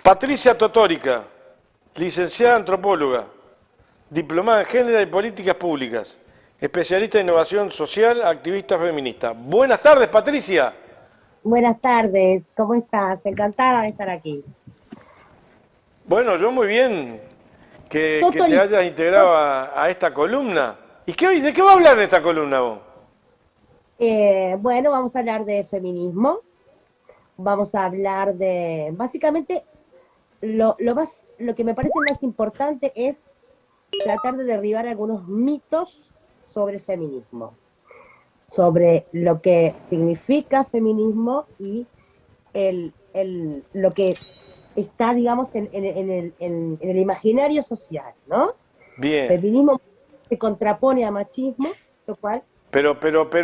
Patricia Totórica, licenciada antropóloga, diplomada en Género y Políticas Públicas, especialista en innovación social, activista feminista. Buenas tardes, Patricia. Buenas tardes, ¿cómo estás? Encantada de estar aquí. Bueno, yo muy bien que te Totórica. hayas integrado a esta columna. ¿Y de qué va a hablar en esta columna vos? Bueno, vamos a hablar de feminismo, vamos a hablar de, básicamente, lo que me parece más importante es tratar de derribar algunos mitos sobre el feminismo, sobre lo que significa feminismo y lo que está, digamos, en el imaginario social, ¿no? Bien. Feminismo se contrapone a machismo, lo cual... Pero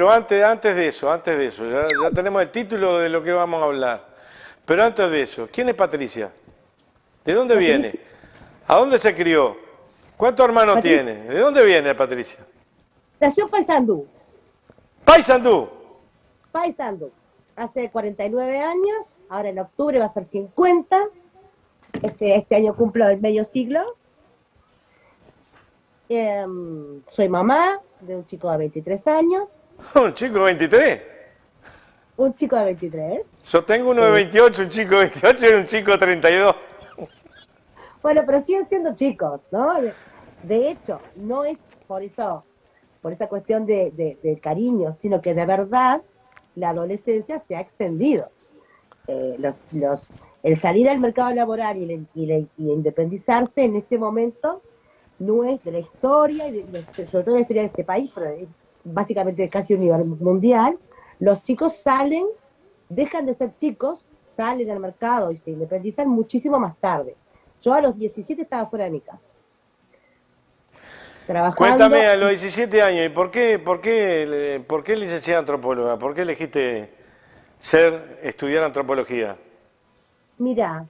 antes de eso, ya tenemos el título de lo que vamos a hablar. Pero antes de eso, ¿quién es Patricia? ¿De dónde viene? Patricia, ¿A dónde se crió? ¿Cuántos hermanos Patricia tiene? ¿De dónde viene Patricia? nació en Paysandú, Paysandú. hace 49 años, ahora en octubre va a ser 50, este año cumplo el medio siglo. Soy mamá de un chico de 23 años, Un chico de 23. un chico de 23. Yo tengo uno de eh, 28, un chico de 28 y un chico de 32. bueno, pero siguen siendo chicos, ¿no? De hecho, no es por eso, por esa cuestión de cariño, sino que de verdad la adolescencia se ha extendido. El salir al mercado laboral y independizarse en este momento no es de la historia, sobre todo de la historia de este país, pero es básicamente casi a nivel mundial. Los chicos salen, dejan de ser chicos, salen al mercado y se independizan muchísimo más tarde. Yo a los 17 estaba fuera de mi casa, Cuéntame, trabajando. a los 17 años, ¿y por qué licenciada antropóloga? ¿Por qué elegiste estudiar antropología? Mira,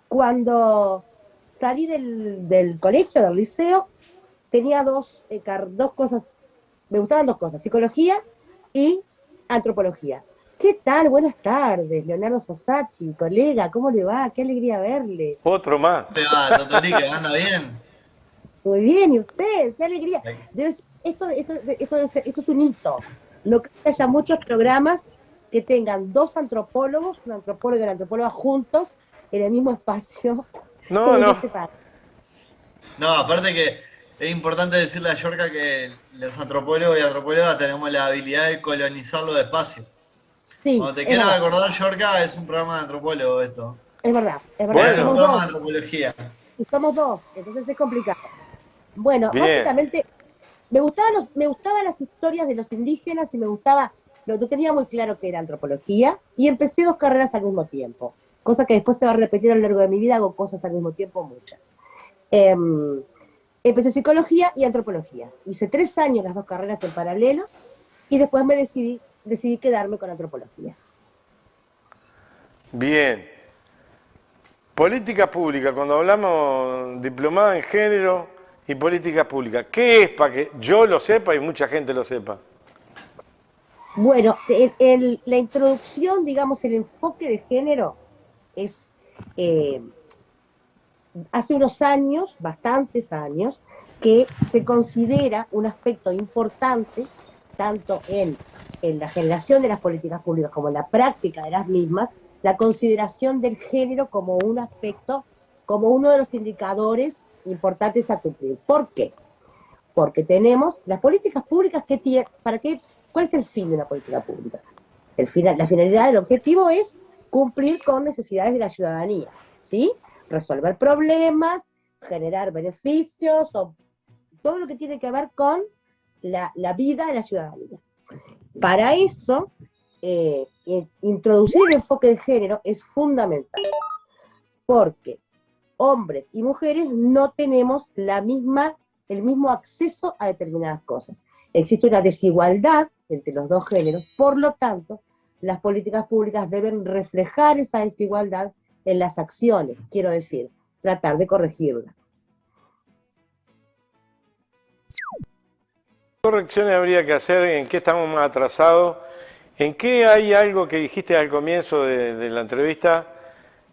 cuando salí del colegio, del liceo, tenía dos cosas, me gustaban dos cosas, psicología y antropología. ¿Qué tal? Buenas tardes, Leonardo Fossati, colega, ¿cómo le va? Qué alegría verle. Otro más. ¿Cómo le va, Totorica? ¿Anda bien? Muy bien, ¿y usted? Qué alegría. Esto es un hito. No creo que haya muchos programas que tengan dos antropólogos, un antropólogo y una antropóloga juntos en el mismo espacio No, en no. este país. No, aparte que es importante decirle a Yorka que los antropólogos y antropólogas tenemos la habilidad de colonizar los espacios. Sí, Cuando te es quieras verdad, acordar, Yorka, es un programa de antropólogo esto. es verdad, es verdad. Es un Somos Bueno, programa dos, de antropología. y somos dos, entonces es complicado. Bueno, bien. básicamente me gustaban las historias de los indígenas y no tenía muy claro que era antropología y empecé dos carreras al mismo tiempo, cosa que después se va a repetir a lo largo de mi vida, hago cosas al mismo tiempo, muchas. Empecé psicología y antropología. Hice 3 años las dos carreras en paralelo y después decidí quedarme con antropología. Bien. Políticas públicas, cuando hablamos diplomada en género y políticas públicas, ¿qué es para que yo lo sepa y mucha gente lo sepa? Bueno, la introducción, digamos, el enfoque de género es, eh, hace unos años, bastantes años, que se considera un aspecto importante, tanto en la generación de las políticas públicas como en la práctica de las mismas, la consideración del género como un aspecto, como uno de los indicadores importantes a cumplir. ¿Por qué? Porque tenemos las políticas públicas ¿cuál es el fin de una política pública? La finalidad del objetivo es cumplir con necesidades de la ciudadanía, ¿sí? Resolver problemas, generar beneficios, o todo lo que tiene que ver con la vida de la ciudadanía. Para eso, introducir el enfoque de género es fundamental, porque hombres y mujeres no tenemos el mismo acceso a determinadas cosas. Existe una desigualdad entre los dos géneros, por lo tanto, las políticas públicas deben reflejar esa desigualdad en las acciones, quiero decir, tratar de corregirla. ¿Qué correcciones habría que hacer? ¿En qué estamos más atrasados? ¿En qué hay algo que dijiste al comienzo de la entrevista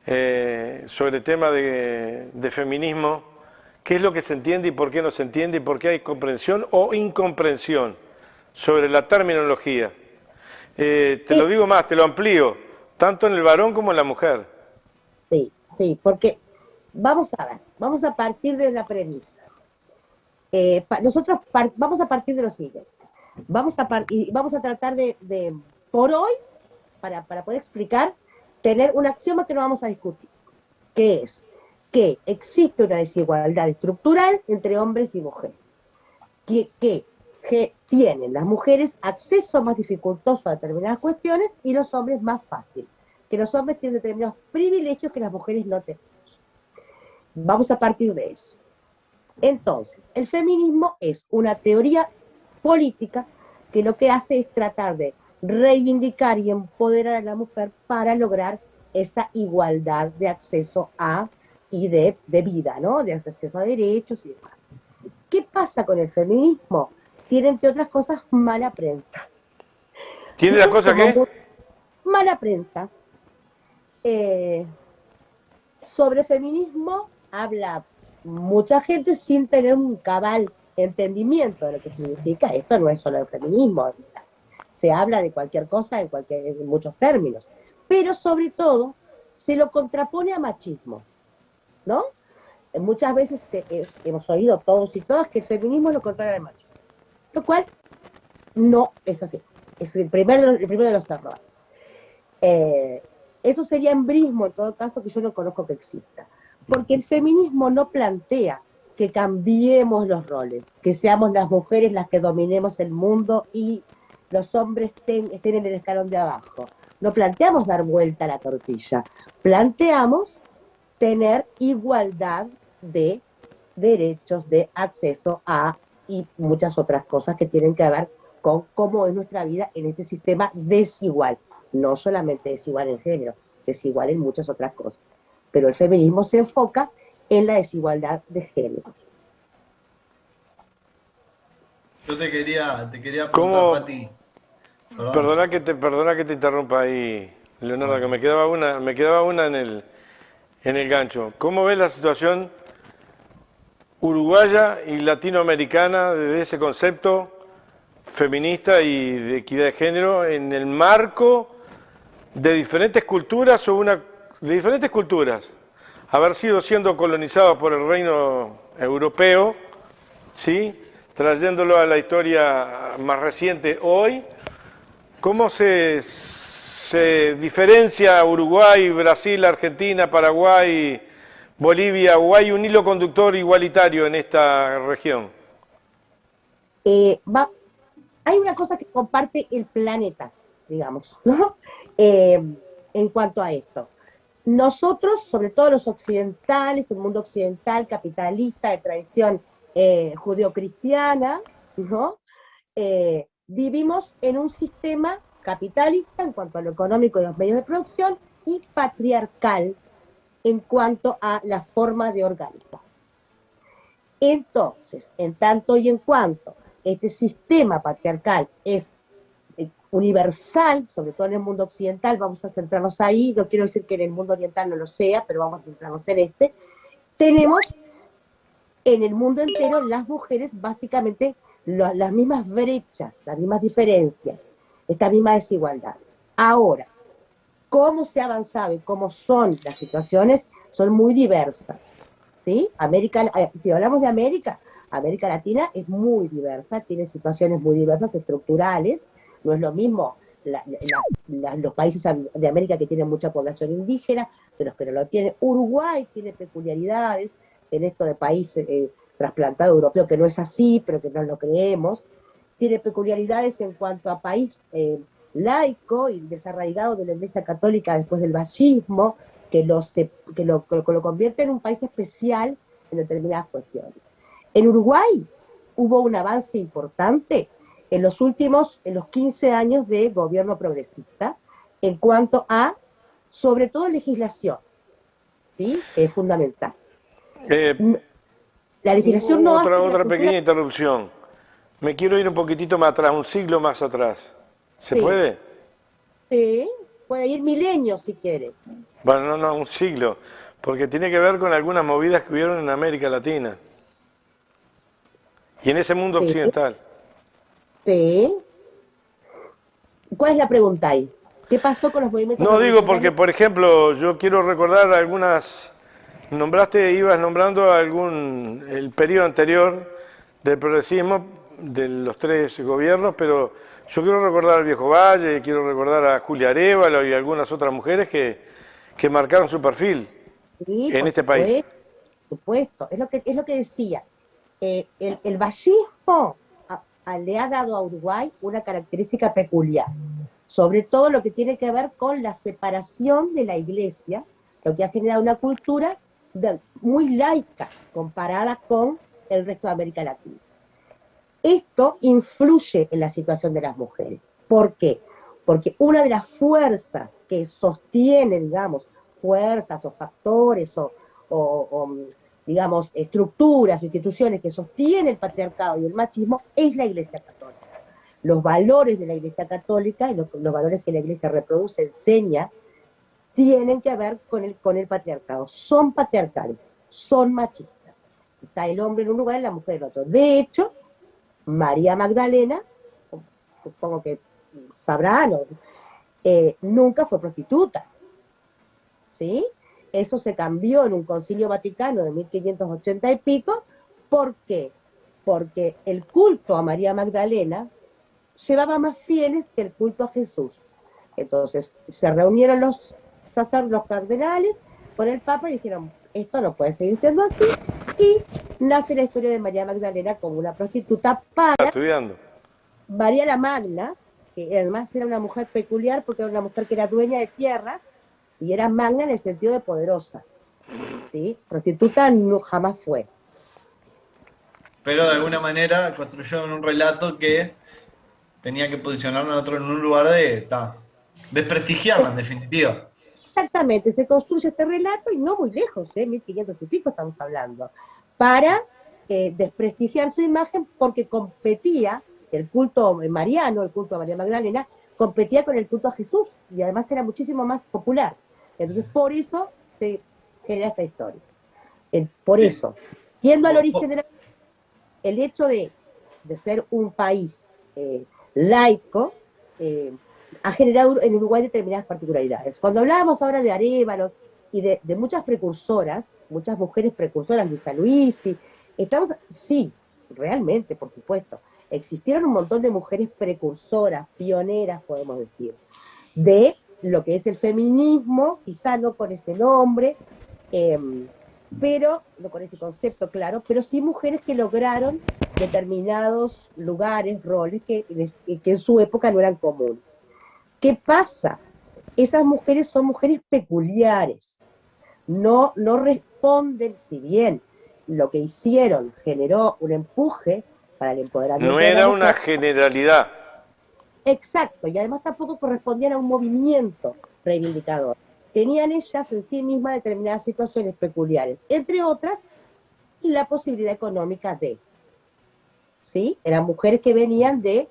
sobre el tema de feminismo. ¿Qué es lo que se entiende y por qué no se entiende y por qué hay comprensión o incomprensión sobre la terminología? Te lo digo más, te lo amplío, tanto en el varón como en la mujer. Sí, sí, porque vamos a ver, vamos a partir de la premisa. Nosotros vamos a partir de lo siguiente. Vamos a tratar de, por hoy, para poder explicar, tener un axioma que no vamos a discutir, que es que existe una desigualdad estructural entre hombres y mujeres, que tienen las mujeres acceso más dificultoso a determinadas cuestiones y los hombres más fácil, que los hombres tienen determinados privilegios que las mujeres no tenemos. Vamos a partir de eso. Entonces, el feminismo es una teoría política que lo que hace es tratar de reivindicar y empoderar a la mujer para lograr esa igualdad de acceso a y de vida, ¿no? De acceso a derechos y demás. ¿Qué pasa con el feminismo? Tiene, entre otras cosas, mala prensa. ¿Tiene la cosa qué? Mala prensa. Sobre feminismo habla mucha gente sin tener un cabal entendimiento de lo que significa. Esto no es solo el feminismo. Se habla de cualquier cosa en muchos términos. Pero sobre todo se lo contrapone a machismo, ¿no? Muchas veces hemos oído todos y todas que el feminismo es lo contrario al machismo, lo cual no es así. Es el primero de los errores. Eso sería embrismo, en todo caso, que yo no conozco que exista. Porque el feminismo no plantea que cambiemos los roles, que seamos las mujeres las que dominemos el mundo y los hombres estén en el escalón de abajo. No planteamos dar vuelta a la tortilla, planteamos tener igualdad de derechos, de acceso a y muchas otras cosas que tienen que ver con cómo es nuestra vida en este sistema desigual. No solamente desigual en género, desigual en muchas otras cosas. Pero el feminismo se enfoca en la desigualdad de género. Yo te quería ¿Cómo? preguntar, Pati. Perdona que te interrumpa ahí, Leonardo, que me quedaba una en el gancho. ¿Cómo ves la situación uruguaya y latinoamericana desde ese concepto feminista y de equidad de género en el marco de diferentes culturas de diferentes culturas, haber siendo colonizados por el reino europeo, ¿sí? Trayéndolo a la historia más reciente hoy? ¿Cómo se diferencia Uruguay, Brasil, Argentina, Paraguay, Bolivia, o hay un hilo conductor igualitario en esta región? Hay una cosa que comparte el planeta, digamos, ¿no? En cuanto a esto. Nosotros, sobre todo los occidentales, el mundo occidental, capitalista, de tradición judeocristiana, ¿no? Vivimos en un sistema capitalista en cuanto a lo económico y los medios de producción y patriarcal en cuanto a la forma de organizar. Entonces, en tanto y en cuanto este sistema patriarcal es universal, sobre todo en el mundo occidental, vamos a centrarnos ahí, no quiero decir que en el mundo oriental no lo sea, pero vamos a centrarnos en este, tenemos en el mundo entero las mujeres básicamente las mismas brechas, las mismas diferencias, esta misma desigualdad. Ahora, cómo se ha avanzado y cómo son las situaciones son muy diversas, ¿sí? Si hablamos de América Latina es muy diversa, tiene situaciones muy diversas, estructurales. No es lo mismo los países de América que tienen mucha población indígena, de los que no lo tienen. Uruguay tiene peculiaridades en esto de país trasplantado europeo, que no es así, pero que no lo creemos. Tiene peculiaridades en cuanto a país laico y desarraigado de la Iglesia Católica después del fascismo, que lo convierte en un país especial en determinadas cuestiones. En Uruguay hubo un avance importante en los 15 años de gobierno progresista, en cuanto a, sobre todo, legislación, ¿sí? Es fundamental. La legislación no hace Otra pequeña interrupción. Me quiero ir un poquitito más atrás, un siglo más atrás. ¿Se puede? Sí. puede ir milenios si quiere. Bueno, no, un siglo, porque tiene que ver con algunas movidas que hubieron en América Latina y en ese mundo Sí, occidental. sí. ¿Cuál es la pregunta ahí? ¿Qué pasó con los movimientos No digo porque, revolucionarios? por ejemplo, yo quiero recordar algunas, ibas nombrando el periodo anterior del progresismo, de los tres gobiernos, pero yo quiero recordar al Viejo Valle, quiero recordar a Julia Arévalo y algunas otras mujeres que marcaron su perfil Sí, en por este país. supuesto. Es lo que decía. El vallismo le ha dado a Uruguay una característica peculiar, sobre todo lo que tiene que ver con la separación de la iglesia, lo que ha generado una cultura muy laica comparada con el resto de América Latina. Esto influye en la situación de las mujeres. ¿Por qué? Porque una de las fuerzas que sostiene, digamos, fuerzas o factores o, digamos, estructuras o instituciones que sostienen el patriarcado y el machismo es la Iglesia Católica. Los valores de la Iglesia Católica y los valores que la Iglesia reproduce, enseña, tienen que ver con el patriarcado. Son patriarcales, son machistas. Está el hombre en un lugar y la mujer en otro. De hecho, María Magdalena, supongo que sabrán, nunca fue prostituta, ¿sí? Eso se cambió en un concilio vaticano de 1580 y pico. ¿Por qué? Porque el culto a María Magdalena llevaba más fieles que el culto a Jesús. Entonces se reunieron los sacerdotes, los cardenales, con el Papa y dijeron, esto no puede seguir siendo así, y nace la historia de María Magdalena como una prostituta para Estudiando. María la Magna, que además era una mujer peculiar porque era una mujer que era dueña de tierras y era magna en el sentido de poderosa, ¿sí? Prostituta no, jamás fue. Pero de alguna manera construyeron un relato que tenía que posicionar a otro en un lugar desprestigiarla en definitiva. Exactamente, se construye este relato y no muy lejos, 1500 y pico estamos hablando, para desprestigiar su imagen porque competía, el culto mariano, el culto a María Magdalena, competía con el culto a Jesús y además era muchísimo más popular. Entonces, por eso se genera esta historia. Por eso, yendo al origen de el hecho de ser un país laico, ha generado en Uruguay determinadas particularidades. Cuando hablábamos ahora de Arévalo y de muchas precursoras, muchas mujeres precursoras, Luisa Luisi, sí, realmente, por supuesto, existieron un montón de mujeres precursoras, pioneras, podemos decir, de lo que es el feminismo, quizá no con ese nombre, pero no con ese concepto, claro, pero sí mujeres que lograron determinados lugares, roles que en su época no eran comunes. ¿Qué pasa? Esas mujeres son mujeres peculiares, no responden, si bien lo que hicieron generó un empuje para el empoderamiento No de la era una mujer. generalidad. Exacto, y además tampoco correspondían a un movimiento reivindicador. Tenían ellas en sí mismas determinadas situaciones peculiares, entre otras, la posibilidad económica de, ¿sí? Eran mujeres que venían de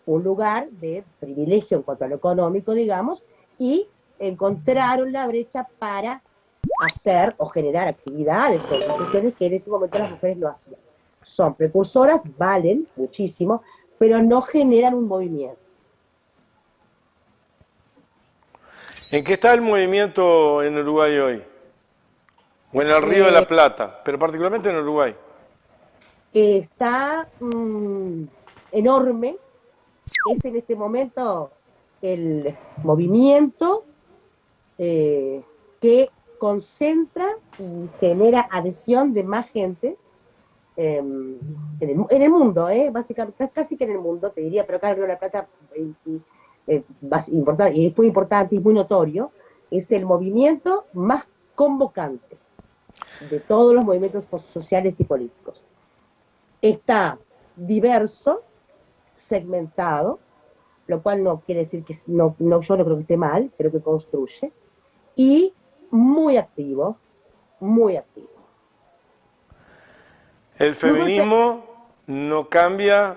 un lugar de privilegio en cuanto a lo económico, digamos, y encontraron la brecha para hacer o generar actividades o instituciones que en ese momento las mujeres no hacían. Son precursoras, valen muchísimo, pero no generan un movimiento. ¿En qué está el movimiento en Uruguay hoy? O en el Río de Eh, la Plata, pero particularmente en Uruguay. Está enorme, es en este momento el movimiento que concentra y genera adhesión de más gente en el mundo, básicamente, casi que en el mundo, te diría, pero acá en Río de la Plata y es muy importante y muy notorio, es el movimiento más convocante de todos los movimientos sociales y políticos. Está diverso, segmentado, lo cual no quiere decir que yo no creo que esté mal, pero que construye, y muy activo, muy activo. El feminismo no cambia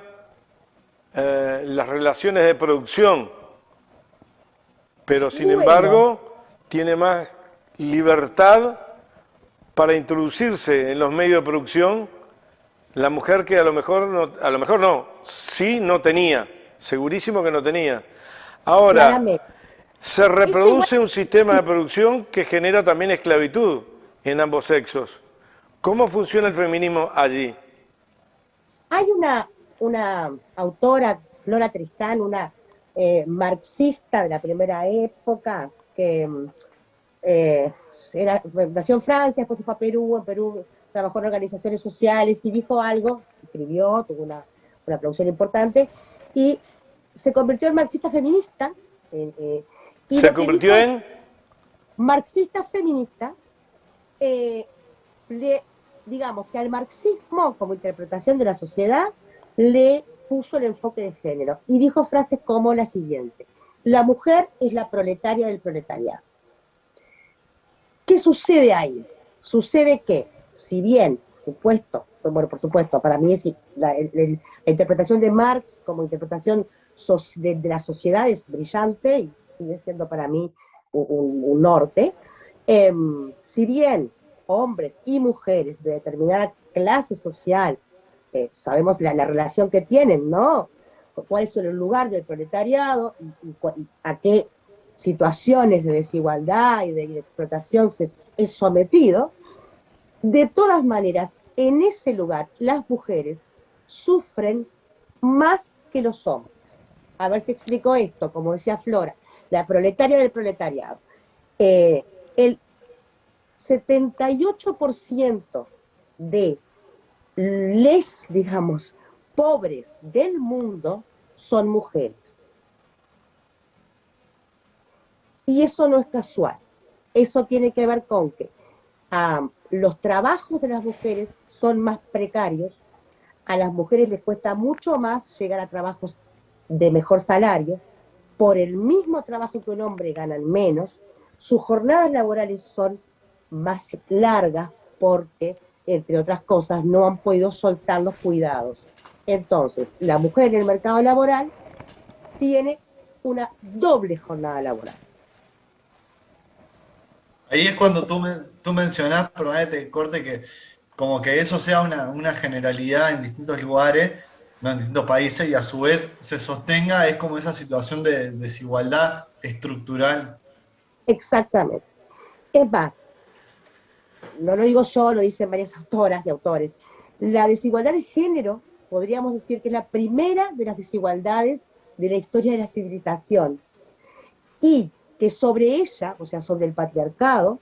las relaciones de producción. pero sin Bueno, embargo tiene más libertad para introducirse en los medios de producción la mujer que a lo mejor no, sí no tenía, segurísimo que no tenía. Ahora, claramente. se Eso igual reproduce un sistema de producción que genera también esclavitud en ambos sexos. ¿Cómo funciona el feminismo allí? hay una autora, Flora Tristán, una marxista de la primera época, que nació en Francia, después se fue a Perú, en Perú trabajó en organizaciones sociales y dijo algo, escribió, tuvo una producción importante, y se convirtió en marxista feminista, y ¿Se lo que convirtió dijo en? marxista feminista, eh, digamos que al marxismo como interpretación de la sociedad le puso el enfoque de género y dijo frases como la siguiente: la mujer es la proletaria del proletariado. ¿Qué sucede ahí? Sucede que, si bien, por supuesto, para mí es la interpretación de Marx como interpretación de la sociedad es brillante y sigue siendo para mí un norte, si bien hombres y mujeres de determinada clase social, sabemos la relación que tienen, ¿no? ¿Cuál es el lugar del proletariado y a qué situaciones de desigualdad y de explotación se es sometido? De todas maneras, en ese lugar las mujeres sufren más que los hombres. A ver si explico esto, como decía Flora, la proletaria del proletariado. El 78% de digamos, pobres del mundo son mujeres. Y eso no es casual. Eso tiene que ver con que los trabajos de las mujeres son más precarios, a las mujeres les cuesta mucho más llegar a trabajos de mejor salario, por el mismo trabajo que un hombre ganan menos, sus jornadas laborales son más largas porque, entre otras cosas, no han podido soltar los cuidados. Entonces, la mujer en el mercado laboral tiene una doble jornada laboral. Ahí es cuando tú mencionás, probablemente corte, que como que eso sea una generalidad en distintos lugares, no en distintos países, y a su vez se sostenga, es como esa situación de desigualdad estructural. Exactamente. Es más, no lo digo yo, lo dicen varias autoras y autores. La desigualdad de género, podríamos decir que es la primera de las desigualdades de la historia de la civilización. Y que sobre ella, o sea, sobre el patriarcado,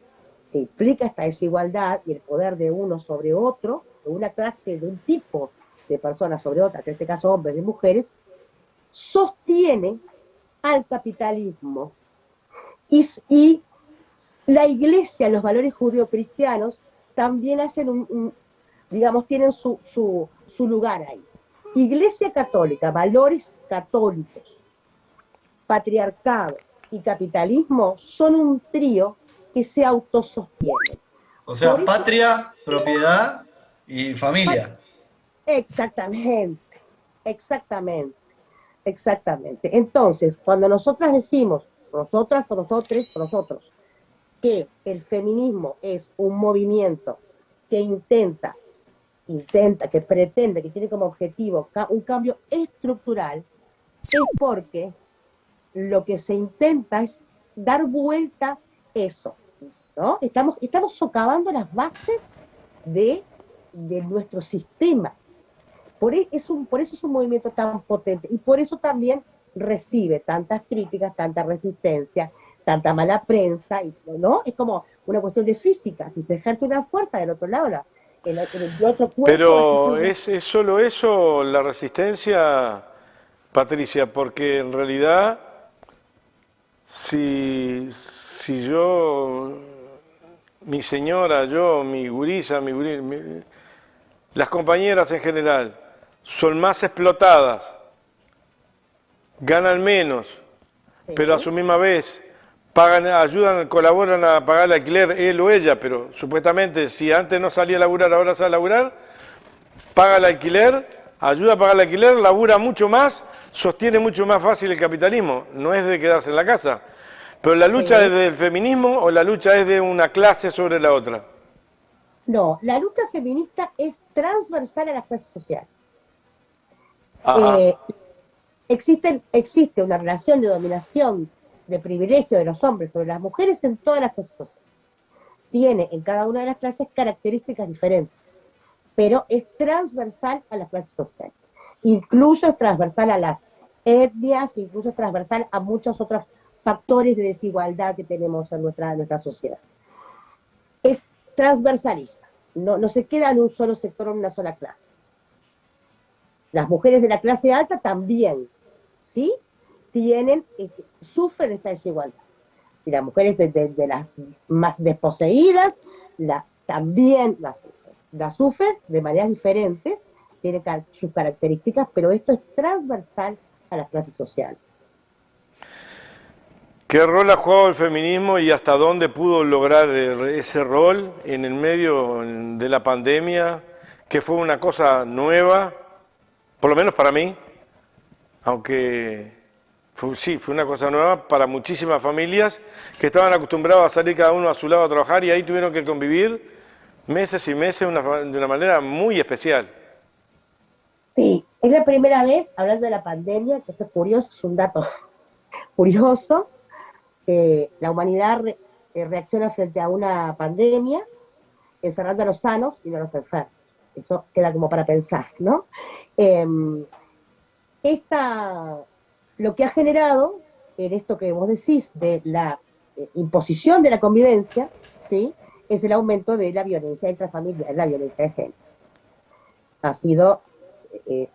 que implica esta desigualdad y el poder de uno sobre otro, de una clase, de un tipo de personas sobre otra, que en este caso hombres y mujeres, sostiene al capitalismo. Y la iglesia, los valores judeocristianos, también hacen digamos, tienen su lugar ahí. Iglesia católica, valores católicos, patriarcado y capitalismo son un trío que se autosostiene. O sea, Por eso, patria, propiedad y familia. exactamente, exactamente, exactamente. Entonces, cuando nosotras decimos, nosotras o nosotres o nosotros, que el feminismo es un movimiento que que pretende, que tiene como objetivo un cambio estructural, es porque lo que se intenta es dar vuelta eso, ¿no? Estamos socavando las bases de nuestro sistema. Por eso es un movimiento tan potente y por eso también recibe tantas críticas, tanta resistencia, tanta mala prensa, ¿no? Es como una cuestión de física. Si se ejerce una fuerza del otro lado, el otro cuerpo... Pero ¿es solo eso la resistencia, Patricia? Porque en realidad, si yo, mi señora, yo, mi gurisa, las compañeras en general, son más explotadas, ganan menos, pero a su misma vez ayudan, colaboran a pagar el alquiler él o ella, pero supuestamente si antes no salía a laburar, ahora sale a laburar, paga el alquiler, ayuda a pagar el alquiler, labura mucho más, sostiene mucho más fácil el capitalismo, no es de quedarse en la casa. ¿Pero la lucha Sí. es del feminismo o la lucha es de una clase sobre la otra? No, la lucha feminista es transversal a las clases sociales. Ajá. Eh, existe una relación de dominación, de privilegio de los hombres sobre las mujeres en todas las clases sociales. Tiene en cada una de las clases características diferentes, pero es transversal a las clases sociales. Incluso es transversal a las etnias, incluso es transversal a muchos otros factores de desigualdad que tenemos en nuestra sociedad. Es transversaliza, no se queda en un solo sector o en una sola clase. Las mujeres de la clase alta también, ¿sí? Sufren esta desigualdad. Y las mujeres de las más desposeídas también la sufren de maneras diferentes, tiene sus características, pero esto es transversal a las clases sociales. ¿Qué rol ha jugado el feminismo y hasta dónde pudo lograr ese rol en el medio de la pandemia, que fue una cosa nueva, por lo menos para mí, aunque sí, fue una cosa nueva para muchísimas familias que estaban acostumbrados a salir cada uno a su lado a trabajar y ahí tuvieron que convivir meses y meses de una manera muy especial? Sí, es la primera vez, hablando de la pandemia, que esto es curioso, es un dato curioso, la humanidad reacciona frente a una pandemia encerrando a los sanos y no a los enfermos. Eso queda como para pensar, ¿no? Eh, lo que ha generado en esto que vos decís de la imposición de la convivencia, ¿sí? Es el aumento de la violencia intrafamiliar, la violencia de género. Ha sido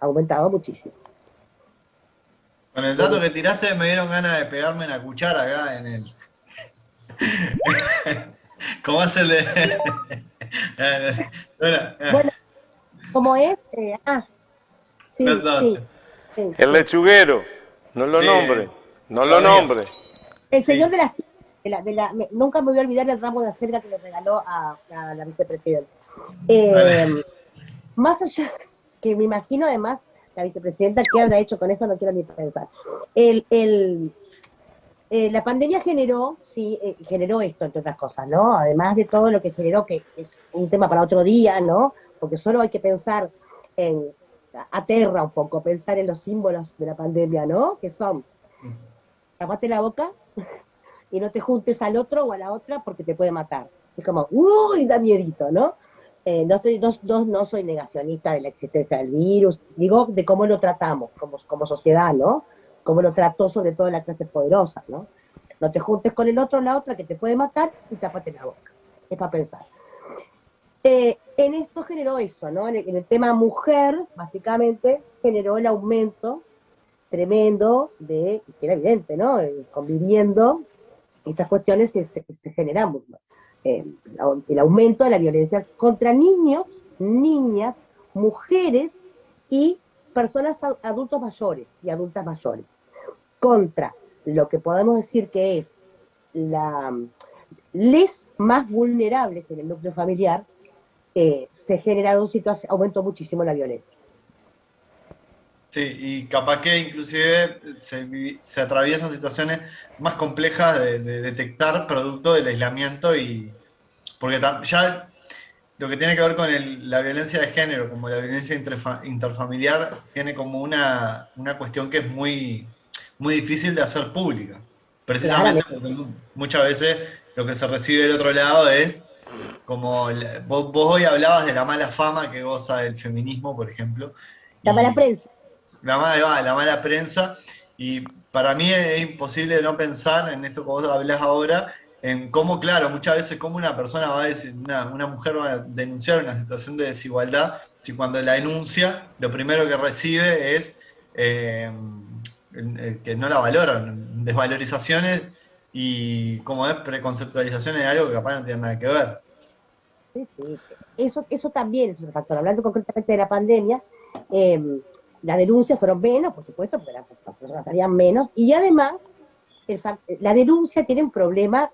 aumentado muchísimo. Con el dato que tiraste me dieron ganas de pegarme una cuchara acá en el. ¿Cómo hace el de.? Bueno, como es, sí, sí, sí, El sí. lechuguero, no lo Sí, nombre, no lo todavía. nombre. El señor Sí. nunca me voy a olvidar el ramo de acelga que le regaló a la vicepresidenta. Dale. Más allá, que me imagino además, la vicepresidenta, ¿qué habrá hecho con eso? No quiero ni pensar. El, el, la pandemia generó esto, entre otras cosas, ¿no? Además de todo lo que generó, que es un tema para otro día, ¿no? Porque solo hay que pensar aterra un poco, pensar en los símbolos de la pandemia, ¿no? Que son, tapate la boca y no te juntes al otro o a la otra porque te puede matar. Es como, uy, da miedito, ¿no? No soy negacionista de la existencia del virus, digo de cómo lo tratamos como sociedad, ¿no? Cómo lo trató sobre todo la clase poderosa, ¿no? No te juntes con el otro o la otra que te puede matar y tápate la boca. Es para pensar. En esto generó eso, ¿no? En el tema mujer, básicamente, generó el aumento tremendo que era evidente, ¿no? Conviviendo, estas cuestiones se generan, el aumento de la violencia contra niños, niñas, mujeres y personas adultos mayores y adultas mayores, contra lo que podemos decir que es les más vulnerables en el núcleo familiar, se generaron situaciones, aumentó muchísimo la violencia. Sí, y capaz que inclusive se atraviesan situaciones más complejas de detectar producto del aislamiento y porque ya lo que tiene que ver con la violencia de género, como la violencia interfamiliar, tiene como una cuestión que es muy, muy difícil de hacer pública. Precisamente Claramente. porque muchas veces lo que se recibe del otro lado es como, vos hoy hablabas de la mala fama que goza el feminismo, por ejemplo, La mala y prensa. la mala prensa, y para mí es imposible no pensar en esto que vos hablás ahora, en cómo, claro, muchas veces cómo una persona va a decir, una mujer va a denunciar una situación de desigualdad, si cuando la denuncia, lo primero que recibe es que no la valoran, desvalorizaciones y como es preconceptualizaciones de algo que capaz no tiene nada que ver. Sí, sí. Eso también es un factor. Hablando concretamente de la pandemia, las denuncias fueron menos, por supuesto, porque las personas salían menos, y además la denuncia tiene un problema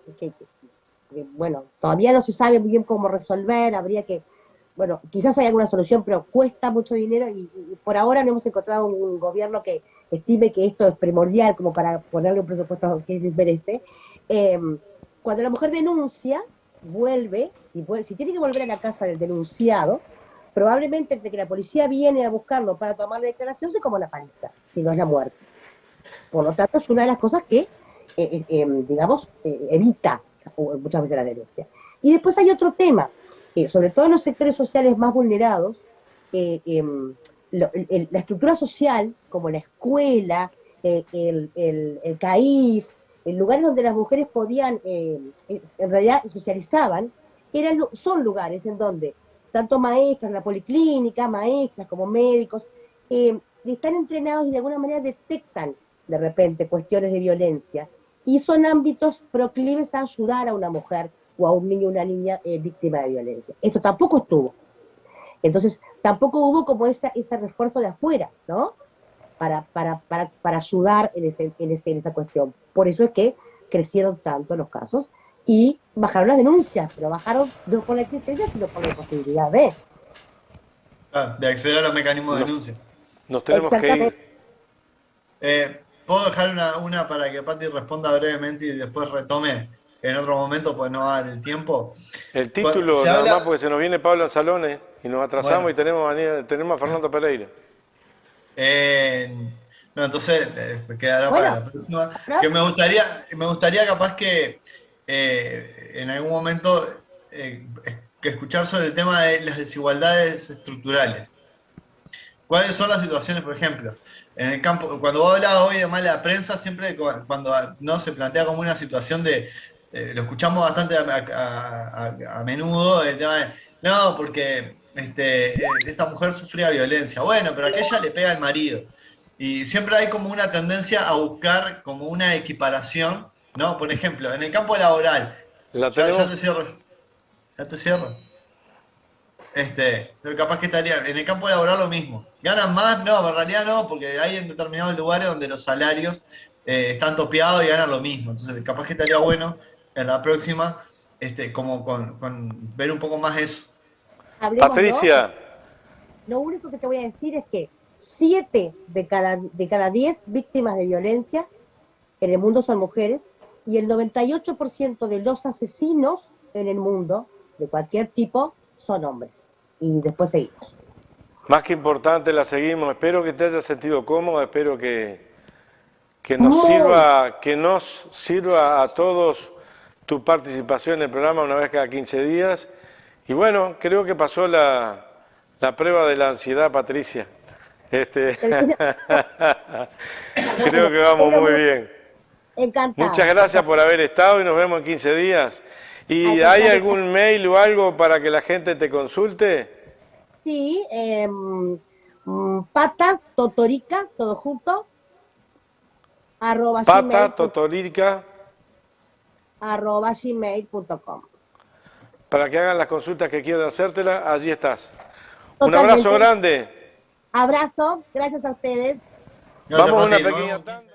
bueno, todavía no se sabe muy bien cómo resolver, habría que, bueno, quizás hay alguna solución, pero cuesta mucho dinero y por ahora no hemos encontrado un gobierno que estime que esto es primordial como para ponerle un presupuesto que les merece. Cuando la mujer denuncia, si tiene que volver a la casa del denunciado, probablemente entre que la policía viene a buscarlo para tomar la declaración se como la paliza, si no es la muerte. Por lo tanto, es una de las cosas que, digamos, evita muchas veces la denuncia. Y después hay otro tema, sobre todo en los sectores sociales más vulnerados, la estructura social, como la escuela, el CAIF, en lugares donde las mujeres podían, en realidad socializaban, son lugares en donde tanto maestras, la policlínica, maestras como médicos, están entrenados y de alguna manera detectan de repente cuestiones de violencia y son ámbitos proclives a ayudar a una mujer o a un niño o una niña víctima de violencia. Esto tampoco estuvo. Entonces, tampoco hubo como ese refuerzo de afuera, ¿no? Para ayudar en esa cuestión. Por eso es que crecieron tanto los casos y bajaron las denuncias, pero bajaron no por la existencia, sino por la posibilidad de acceder a los mecanismos de denuncia. Nos tenemos que ir. ¿Puedo dejar una para que Pati responda brevemente y después retome en otro momento, pues no va a dar el tiempo? El título, nada más porque se nos viene Pablo Anzalone y nos atrasamos, y tenemos a Fernando Pereira. No, entonces quedará para la próxima. Que me gustaría capaz que en algún momento que escuchar sobre el tema de las desigualdades estructurales. ¿Cuáles son las situaciones, por ejemplo? En el campo, cuando vos hablabas hoy de mala prensa, siempre cuando no se plantea como una situación lo escuchamos bastante a menudo, el tema de, no, porque esta mujer sufría violencia. Bueno, pero aquella le pega al marido. Y siempre hay como una tendencia a buscar como una equiparación, ¿no? Por ejemplo, en el campo laboral. Ya te cierro. Ya te cierro. Pero capaz que estaría en el campo laboral lo mismo. ¿Ganan más? No, en realidad no, porque hay en determinados lugares donde los salarios están topeados y ganan lo mismo. Entonces, capaz que estaría bueno en la próxima, como con ver un poco más eso. Hablemos, Patricia. ¿no? Lo único que te voy a decir es que 7 de cada 10 víctimas de violencia en el mundo son mujeres y el 98% de los asesinos en el mundo, de cualquier tipo, son hombres. Y después seguimos. Más que importante, la seguimos. Espero que te hayas sentido cómoda, espero que nos sirva a todos tu participación en el programa una vez cada 15 días. Y bueno, creo que pasó la prueba de la ansiedad, Patricia. Creo que vamos muy bien. Encantada. Muchas gracias por haber estado y nos vemos en 15 días. ¿Y hay algún mail o algo para que la gente te consulte? Sí, Pata Totorica, todo junto, @gmail.com. Para que hagan las consultas que quieran hacértela, allí estás. Totalmente. Un abrazo grande. Abrazo, gracias a ustedes. Vamos a una pequeña tanda.